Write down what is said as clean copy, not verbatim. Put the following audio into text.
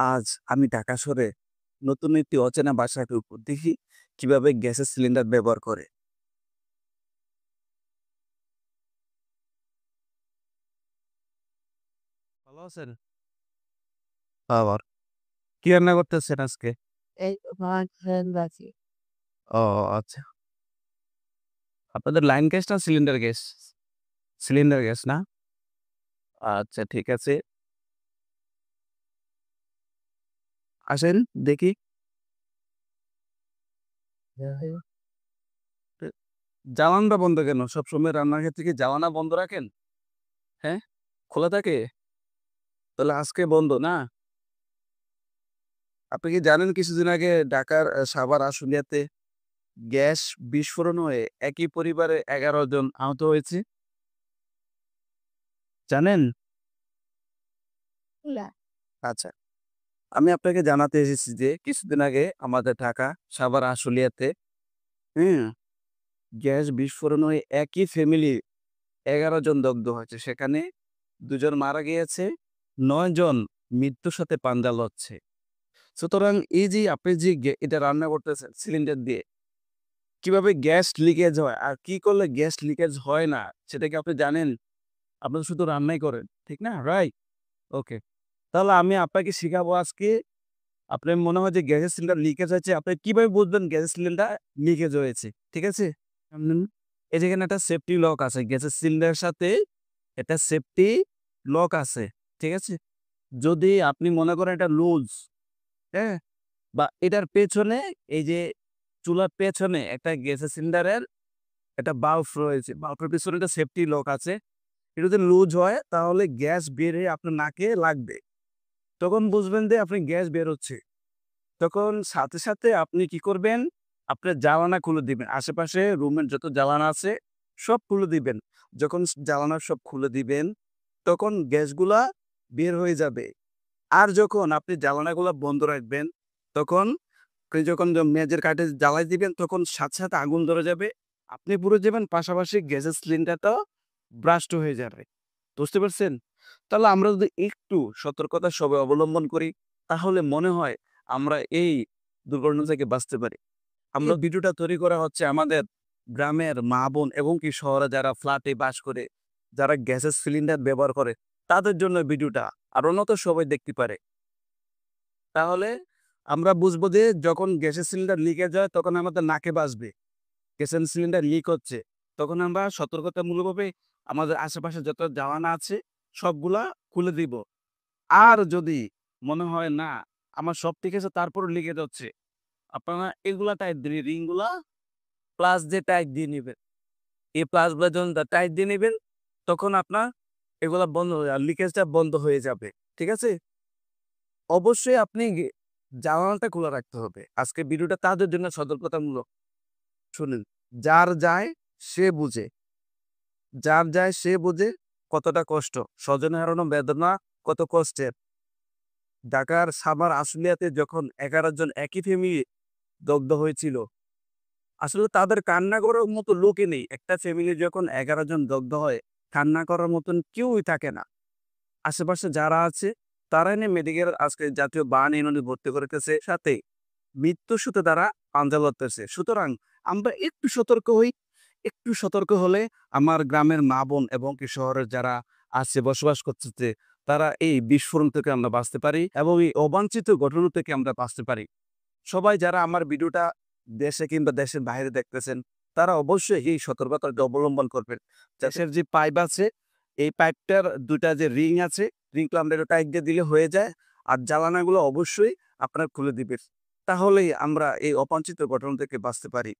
আজ আমি ঢাকা শহরে নতুন একটি অচেনা বাসায় ঢুকবো। দেখি কিভাবে গ্যাসের সিলিন্ডার ব্যবহার করে। ভালো আছেন? আবার কি রান্না করতেছেন আজকে? এই মাছ রান্নাছি। ও আচ্ছা। আপনাদের লাইন গ্যাস না সিলিন্ডার গ্যাস? সিলিন্ডার গ্যাস না? আচ্ছা ঠিক আছে। আসেন দেখি। এ জানালাটা বন্ধ কেন? সবসময় রান্নার ক্ষেত্রে কি জানালা বন্ধ রাখেন? হ্যাঁ? খোলা থাকে? তাহলে আজকে বন্ধ না? আপনি কি জানেন কিছুদিন আগে ঢাকার সাভার আশুলিয়াতে গ্যাস বিস্ফোরণ হয়ে একই পরিবারে ১১ জন আহত হয়েছে? জানেন? না, আচ্ছা। আমি আপনাকে জানাতে এসেছি যে কিছুদিন আগে আমাদের ঢাকা সাভার আশুলিয়াতে, হুম? গ্যাস বিস্ফোরণ হয়ে একই ফ্যামিলির ১১ জন দগ্ধ হয়েছে। সেখানে ২ জন মারা গিয়েছে, ৯ জন মৃত্যুর সাথে পাঞ্জা লড়ছে। সুতরাং এই যে আপনি যে এটা রান্না করতেছেন সিলিন্ডার দিয়ে, কিভাবে গ্যাস লিকেজ হয় আর কি করলে গ্যাস লিকেজ হয় না সেটা কি আপনি জানেন? আপনি তো শুধু রান্নাই করেন, ঠিক না? রাইট? ওকে। তাহলে আমি আপনাকে শিখাবো আজকে। আপনার মনে হয় যে গ্যাসের সিলিন্ডার লিকেজ হয়েছে, আপনি কিভাবে বুঝবেন গ্যাসের সিলিন্ডার লিকেজ হয়েছে? ঠিক আছে? উম এই যে এখানে একটা সেফটি লক আছে। গ্যাসের সিলিন্ডারের সাথে একটা সেফটি লক আছে। ঠিক আছে? যদি আপনি মনে করেন এটা লুজ, হ্যাঁ? বা এটার পেছনে এই যে চুলার পেছনে একটা গ্যাসের সিলিন্ডারের একটা বাল্ব রয়েছে। বাল্বের পেছনে একটা সেফটি লক আছে। এটা যদি লুজ হয় তাহলে গ্যাস বের হয়ে আপনার নাকে লাগবে। তখন বুঝবেন যে আপনার গ্যাস বের হচ্ছে। তখন সাথে, সাথে আপনি কি করবেন? আপনার জানালা খুলে দিবেন। আশেপাশে রুমের যত জানালা আছে সব খুলে দিবেন। যখন জানালা সব খুলে দিবেন, তখন গ্যাসগুলা বের হয়ে যাবে। আর যখন আপনি জানালাগুলা বন্ধ রাখবেন, তখন আপনি যখন মেঝের কাঠে জ্বালাই দিবেন, তখন সাথে, সাথে আগুন ধরে যাবে। আপনি পুড়ে যাবেন, পাশাপাশি গ্যাসের সিলিন্ডারটাও ব্রাস্ট হয়ে যাবে। বুঝতে পারছেন? তাহলে আমরা যদি একটু সতর্কতা সবাই অবলম্বন করি, তাহলে মনে হয় আমরা এই দুর্ঘটনা থেকে বাঁচতে পারি। আমরা ভিডিওটা তৈরি করা হচ্ছে আমাদের গ্রামের মা-বোন এবং কি শহরে যারা ফ্ল্যাটে বাস করে, যারা গ্যাসের সিলিন্ডার ব্যবহার করে, তাদের জন্য ভিডিওটা। আর অন্যত সবাই দেখতে পারে। তাহলে আমরা বুঝবো যে যখন গ্যাসের সিলিন্ডার লিকেজ হয় তখন আমাদের নাকে বাজবে। গ্যাসের সিলিন্ডার লিক হচ্ছে। তখন আমরা সতর্কতামূলকভাবে আমাদের আশেপাশে যত জানালা আছে সবগুলা খুলে দিব। আর যদি মনে হয় না আমার সব ঠিক আছে তারপরও লিকেজ হচ্ছে, আপনারা এগুলা টাইট দিন, রিং গুলা প্লাস দিয়ে টাইট দিয়ে নিবেন। এই প্লাস গুলা যখন টাইট দিয়ে নিবেন তখন আপনার এগুলা বন্ধ হয়ে লিকেজটা বন্ধ হয়ে যাবে। ঠিক আছে? অবশ্যই আপনি জানালাটা খোলা রাখতে হবে। আজকের ভিডিওটা তাদের জন্য সতর্কতামূলক। শুনেন, যার যায় সে বুঝে। যার যায় সে বোঝে কতটা কষ্ট। স্বজন হারানো বেদনা কত কষ্টের। ঢাকার সাভার আশুলিয়াতে যখন ১১ জন একই ফ্যামিলি দগ্ধ হয়েছিল, আসলে তাদের কান্না করার মতো লোকই নেই। একটা ফ্যামিলি যখন ১১ জন দগ্ধ হয়, কান্না করার মতন কেউই থাকে না। আশেপাশে যারা আছে তারা এনে মেডিকেল আজকে জাতীয় বান ইউনিটে ভর্তি করেছে। সাথে মৃত্যুর সাথে তারা পাঞ্জা লড়তেছে। সুতরাং আমরা একটু সতর্ক হই। একটু সতর্ক হলে আমার গ্রামের মা-বোন এবং কি শহরের যারা আছে বসবাস করতেছে তারা এই বিস্ফোরণ থেকে আমরা বাঁচতে পারি এবং এই অবাঞ্ছিত ঘটনা থেকে আমরা বাঁচতে পারি। সবাই যারা আমার ভিডিওটা দেশে কিংবা দেশের বাইরে দেখতেছেন, তারা অবশ্যই এই সতর্কতাটা অবলম্বন করবেন। দেশের যে পাইপ আছে, এই পাইপটার ২ টা যে রিং আছে, রিংগুলো আমরা একটু টাইট দিয়ে দিলে হয়ে যায়। আর জানালাগুলো অবশ্যই আপনারা খুলে দিবেন। তাহলেই আমরা এই অবাঞ্ছিত ঘটনা থেকে বাঁচতে পারি।